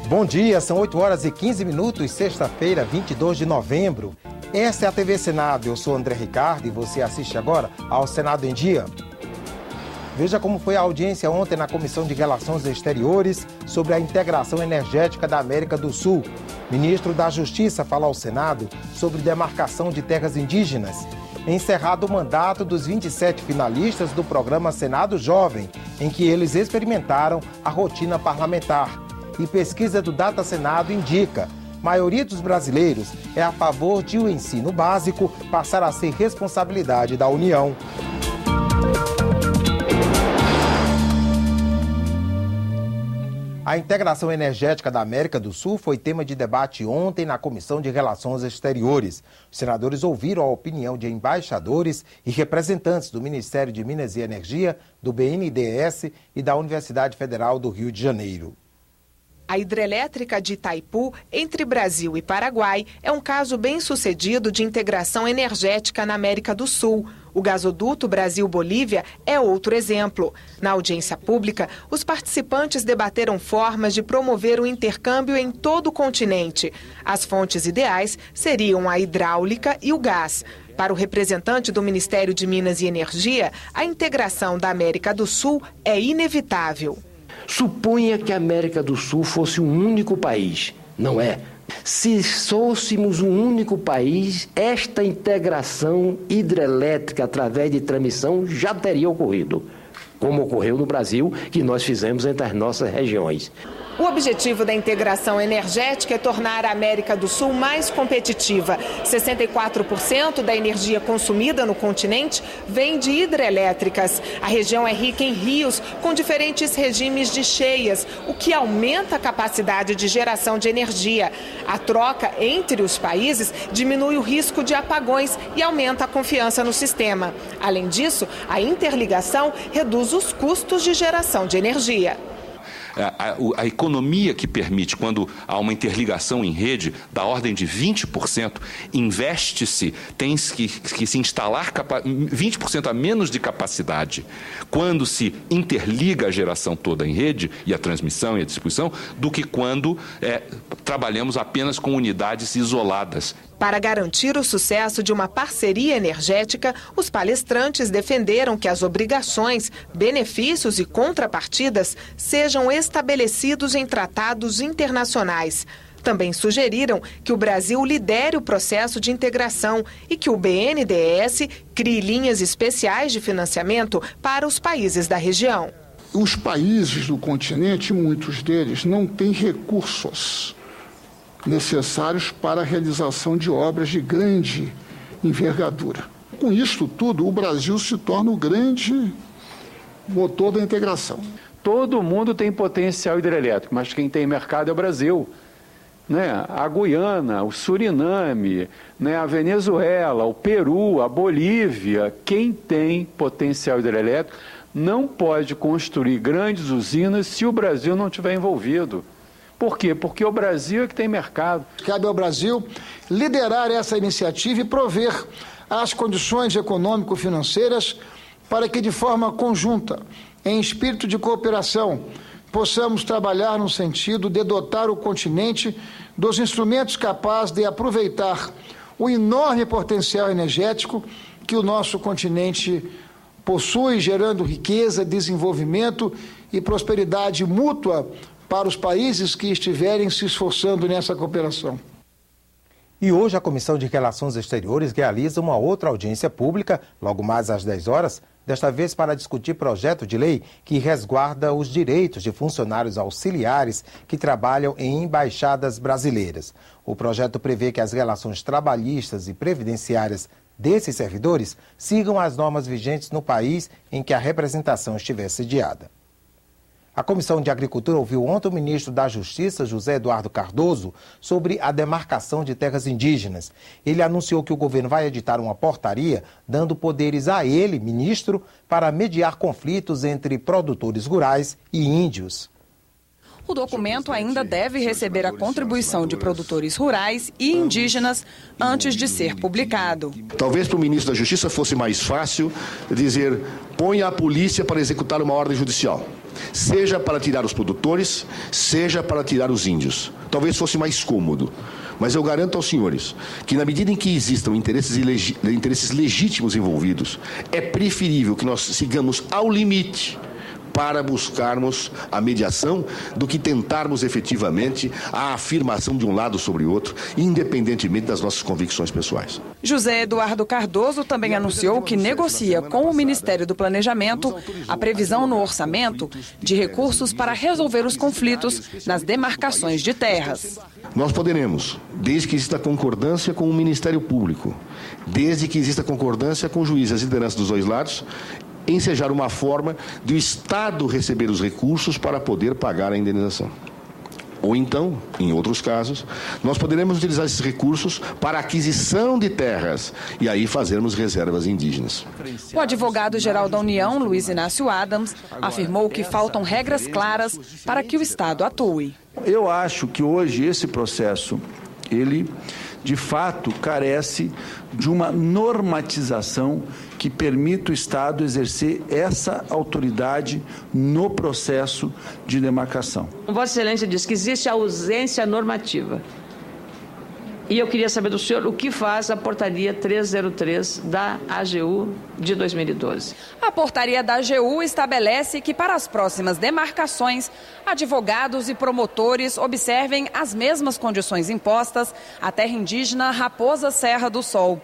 Bom dia, são 8 horas e 15 minutos, sexta-feira, 22 de novembro. Esta é a TV Senado, eu sou André Ricardo e você assiste agora ao Senado em Dia. Veja como foi a audiência ontem na Comissão de Relações Exteriores sobre a integração energética da América do Sul. Ministro da Justiça fala ao Senado sobre demarcação de terras indígenas. Encerrado o mandato dos 27 finalistas do programa Senado Jovem, em que eles experimentaram a rotina parlamentar. E pesquisa do Data Senado indica: a maioria dos brasileiros é a favor de o ensino básico passar a ser responsabilidade da União. A integração energética da América do Sul foi tema de debate ontem na Comissão de Relações Exteriores. Os senadores ouviram a opinião de embaixadores e representantes do Ministério de Minas e Energia, do BNDES e da Universidade Federal do Rio de Janeiro. A hidrelétrica de Itaipu, entre Brasil e Paraguai, é um caso bem-sucedido de integração energética na América do Sul. O gasoduto Brasil-Bolívia é outro exemplo. Na audiência pública, os participantes debateram formas de promover o intercâmbio em todo o continente. As fontes ideais seriam a hidráulica e o gás. Para o representante do Ministério de Minas e Energia, a integração da América do Sul é inevitável. Suponha que a América do Sul fosse um único país. Não é. Se fôssemos um único país, esta integração hidrelétrica através de transmissão já teria ocorrido, como ocorreu no Brasil, que nós fizemos entre as nossas regiões. O objetivo da integração energética é tornar a América do Sul mais competitiva. 64% da energia consumida no continente vem de hidrelétricas. A região é rica em rios com diferentes regimes de cheias, o que aumenta a capacidade de geração de energia. A troca entre os países diminui o risco de apagões e aumenta a confiança no sistema. Além disso, a interligação reduz os custos de geração de energia. A economia que permite, quando há uma interligação em rede da ordem de 20%, investe-se, tem que se instalar 20% a menos de capacidade quando se interliga a geração toda em rede, e a transmissão e a distribuição, do que quando trabalhamos apenas com unidades isoladas. Para garantir o sucesso de uma parceria energética, os palestrantes defenderam que as obrigações, benefícios e contrapartidas sejam estabelecidos em tratados internacionais. Também sugeriram que o Brasil lidere o processo de integração e que o BNDES crie linhas especiais de financiamento para os países da região. Os países do continente, muitos deles, não têm recursos necessários para a realização de obras de grande envergadura. Com isto tudo, o Brasil se torna o grande motor da integração. Todo mundo tem potencial hidrelétrico, mas quem tem mercado é o Brasil. A Guiana, o Suriname, a Venezuela, o Peru, a Bolívia, quem tem potencial hidrelétrico não pode construir grandes usinas se o Brasil não estiver envolvido. Por quê? Porque o Brasil é que tem mercado. Cabe ao Brasil liderar essa iniciativa e prover as condições econômico-financeiras para que, de forma conjunta, em espírito de cooperação, possamos trabalhar no sentido de dotar o continente dos instrumentos capazes de aproveitar o enorme potencial energético que o nosso continente possui, gerando riqueza, desenvolvimento e prosperidade mútua para os países que estiverem se esforçando nessa cooperação. E hoje a Comissão de Relações Exteriores realiza uma outra audiência pública, logo mais às 10 horas, desta vez para discutir projeto de lei que resguarda os direitos de funcionários auxiliares que trabalham em embaixadas brasileiras. O projeto prevê que as relações trabalhistas e previdenciárias desses servidores sigam as normas vigentes no país em que a representação estiver sediada. A Comissão de Agricultura ouviu ontem o ministro da Justiça, José Eduardo Cardoso, sobre a demarcação de terras indígenas. Ele anunciou que o governo vai editar uma portaria, dando poderes a ele, ministro, para mediar conflitos entre produtores rurais e índios. O documento ainda deve receber a contribuição de produtores rurais e indígenas antes de ser publicado. Talvez para o ministro da Justiça fosse mais fácil dizer: ponha a polícia para executar uma ordem judicial. seja para tirar os produtores, seja para tirar os índios. Talvez fosse mais cômodo, mas eu garanto aos senhores que, na medida em que existam interesses legítimos envolvidos, é preferível que nós sigamos ao limite para buscarmos a mediação do que tentarmos efetivamente a afirmação de um lado sobre o outro, independentemente das nossas convicções pessoais. José Eduardo Cardoso também anunciou que negocia com o Ministério do Planejamento a previsão no orçamento de recursos para resolver os conflitos nas demarcações de terras. Nós poderemos, desde que exista concordância com o Ministério Público, desde que exista concordância com o juiz e as lideranças dos dois lados, ensejar uma forma do Estado receber os recursos para poder pagar a indenização. Ou então, em outros casos, nós poderemos utilizar esses recursos para a aquisição de terras e aí fazermos reservas indígenas. O advogado-geral da União, Luiz Inácio Adams, afirmou que faltam regras claras para que o Estado atue. Eu acho que hoje esse processo, ele de fato carece de uma normatização que permita o Estado exercer essa autoridade no processo de demarcação. Vossa Excelência diz que existe ausência normativa. E eu queria saber do senhor o que faz a portaria 303 da AGU de 2012. A portaria da AGU estabelece que para as próximas demarcações, advogados e promotores observem as mesmas condições impostas à terra indígena Raposa Serra do Sol.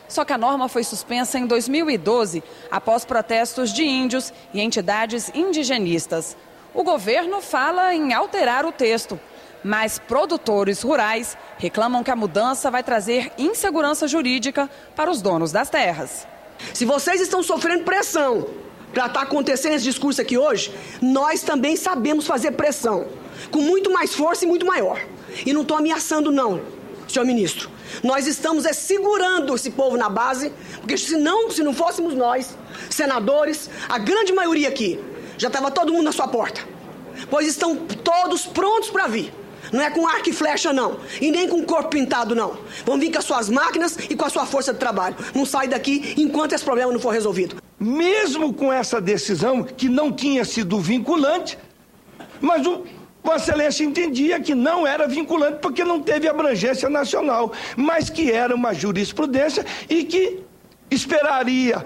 Só que a norma foi suspensa em 2012, após protestos de índios e entidades indigenistas. O governo fala em alterar o texto, mas produtores rurais reclamam que a mudança vai trazer insegurança jurídica para os donos das terras. Se vocês estão sofrendo pressão para estar acontecendo esse discurso aqui hoje, nós também sabemos fazer pressão, com muito mais força e muito maior. E não estou ameaçando não, senhor ministro. Nós estamos segurando esse povo na base, porque se não fôssemos nós, senadores, a grande maioria aqui, já estava todo mundo na sua porta. Pois estão todos prontos para vir. Não é com arco e flecha, não. E nem com corpo pintado, não. Vão vir com as suas máquinas e com a sua força de trabalho. Não sai daqui enquanto esse problema não for resolvido. Mesmo com essa decisão que não tinha sido vinculante, mas Vossa Excelência entendia que não era vinculante porque não teve abrangência nacional, mas que era uma jurisprudência e que esperaria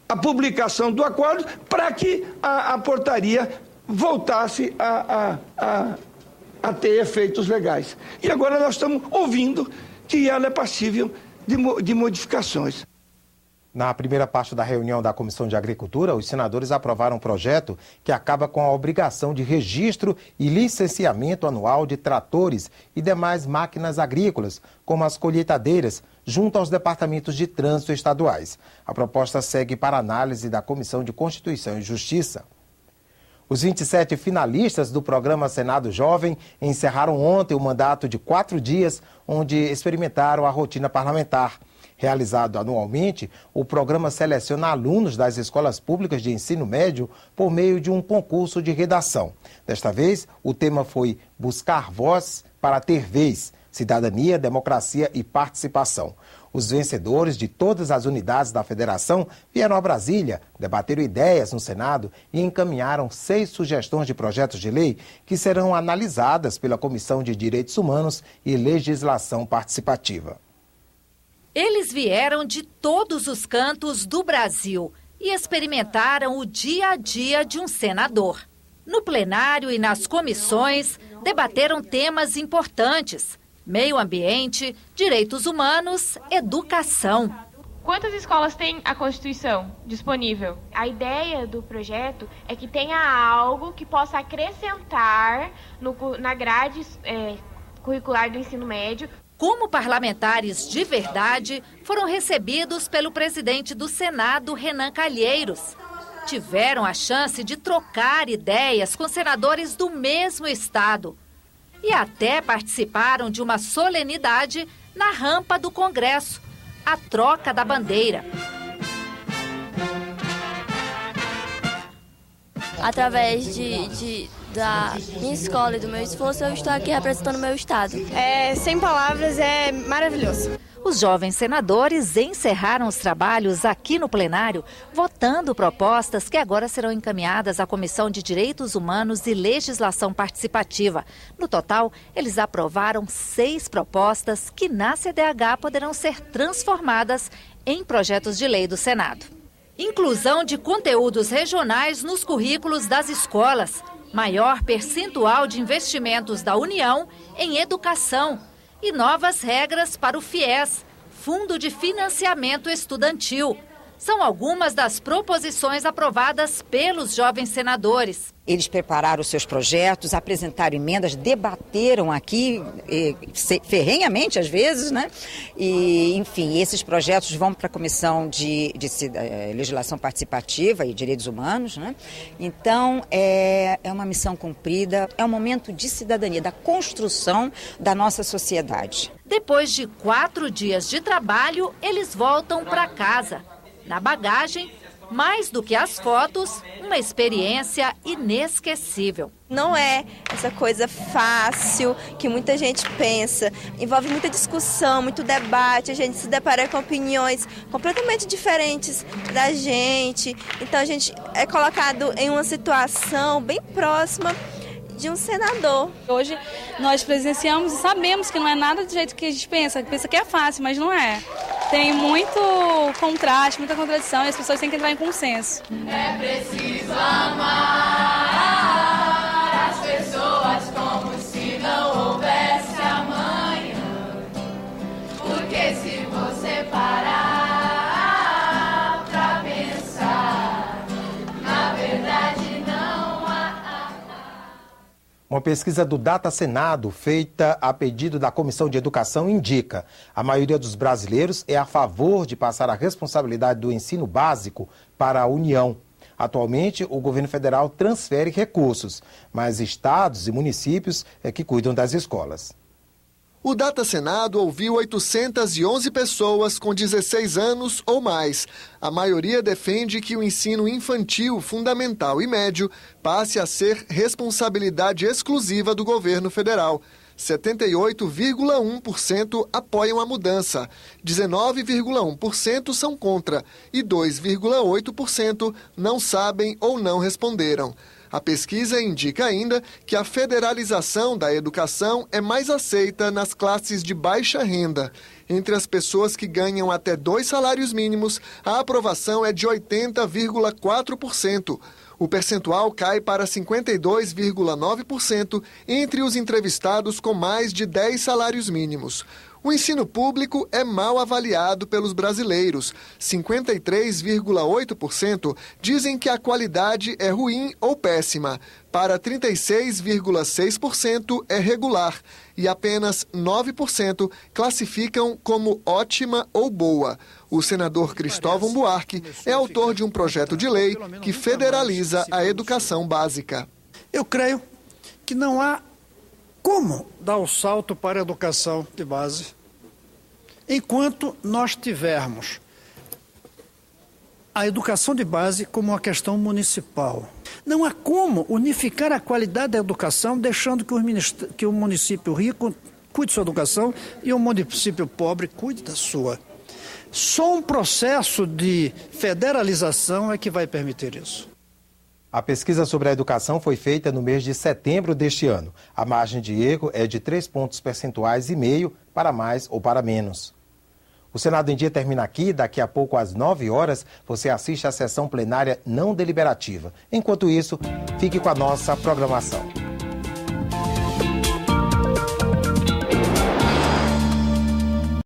a publicação do acordo para que a portaria voltasse a ter efeitos legais. E agora nós estamos ouvindo que ela é passível de modificações. Na primeira parte da reunião da Comissão de Agricultura, os senadores aprovaram um projeto que acaba com a obrigação de registro e licenciamento anual de tratores e demais máquinas agrícolas, como as colheitadeiras, junto aos departamentos de trânsito estaduais. A proposta segue para análise da Comissão de Constituição e Justiça. Os 27 finalistas do programa Senado Jovem encerraram ontem o mandato de 4 dias, onde experimentaram a rotina parlamentar. Realizado anualmente, o programa seleciona alunos das escolas públicas de ensino médio por meio de um concurso de redação. Desta vez, o tema foi Buscar Voz para Ter Vez, Cidadania, Democracia e Participação. Os vencedores de todas as unidades da federação vieram a Brasília, debateram ideias no Senado e encaminharam 6 sugestões de projetos de lei que serão analisadas pela Comissão de Direitos Humanos e Legislação Participativa. Eles vieram de todos os cantos do Brasil e experimentaram o dia a dia de um senador. No plenário e nas comissões, debateram temas importantes: meio ambiente, direitos humanos, educação. Quantas escolas tem a Constituição disponível? A ideia do projeto é que tenha algo que possa acrescentar na grade curricular do ensino médio. Como parlamentares de verdade, foram recebidos pelo presidente do Senado, Renan Calheiros. Tiveram a chance de trocar ideias com senadores do mesmo estado. E até participaram de uma solenidade na rampa do Congresso, a troca da bandeira. Através da minha escola e do meu esforço, eu estou aqui representando o meu estado. Sem palavras, é maravilhoso. Os jovens senadores encerraram os trabalhos aqui no plenário, votando propostas que agora serão encaminhadas à Comissão de Direitos Humanos e Legislação Participativa. No total, eles aprovaram 6 propostas que na CDH poderão ser transformadas em projetos de lei do Senado. Inclusão de conteúdos regionais nos currículos das escolas, maior percentual de investimentos da União em educação e novas regras para o FIES, Fundo de Financiamento Estudantil. São algumas das proposições aprovadas pelos jovens senadores. Eles prepararam os seus projetos, apresentaram emendas, debateram aqui ferrenhamente às vezes, né? E, enfim, esses projetos vão para a Comissão de Legislação Participativa e Direitos Humanos, né? Então, é uma missão cumprida, é um momento de cidadania, da construção da nossa sociedade. Depois de 4 dias de trabalho, eles voltam para casa. Na bagagem, mais do que as fotos, uma experiência inesquecível. Não é essa coisa fácil que muita gente pensa. Envolve muita discussão, muito debate, a gente se depara com opiniões completamente diferentes da gente. Então a gente é colocado em uma situação bem próxima de um senador. Hoje nós presenciamos e sabemos que não é nada do jeito que a gente pensa que é fácil, mas não é. Tem muito contraste, muita contradição e as pessoas têm que entrar em consenso. É preciso amar as pessoas como se não houvesse amanhã. Porque se você parar pra pensar, na verdade não há. Uma pesquisa do Data Senado, feita a pedido da Comissão de Educação, indica que a maioria dos brasileiros é a favor de passar a responsabilidade do ensino básico para a União. Atualmente, o governo federal transfere recursos, mas estados e municípios é que cuidam das escolas. O Data Senado ouviu 811 pessoas com 16 anos ou mais. A maioria defende que o ensino infantil, fundamental e médio passe a ser responsabilidade exclusiva do governo federal. 78,1% apoiam a mudança, 19,1% são contra e 2,8% não sabem ou não responderam. A pesquisa indica ainda que a federalização da educação é mais aceita nas classes de baixa renda. Entre as pessoas que ganham até 2 salários mínimos, a aprovação é de 80,4%. O percentual cai para 52,9% entre os entrevistados com mais de 10 salários mínimos. O ensino público é mal avaliado pelos brasileiros. 53,8% dizem que a qualidade é ruim ou péssima. Para 36,6% é regular. E apenas 9% classificam como ótima ou boa. O senador Cristóvão Buarque é autor de um projeto de lei que federaliza a educação básica. Eu creio que não há como dar o salto para a educação de base enquanto nós tivermos a educação de base como uma questão municipal. Não há como unificar a qualidade da educação deixando que o município rico cuide de sua educação e o município pobre cuide da sua. Só um processo de federalização é que vai permitir isso. A pesquisa sobre a educação foi feita no mês de setembro deste ano. A margem de erro é de 3,5 pontos percentuais para mais ou para menos. O Senado em Dia termina aqui. Daqui a pouco, às 9 horas, você assiste à sessão plenária não deliberativa. Enquanto isso, fique com a nossa programação.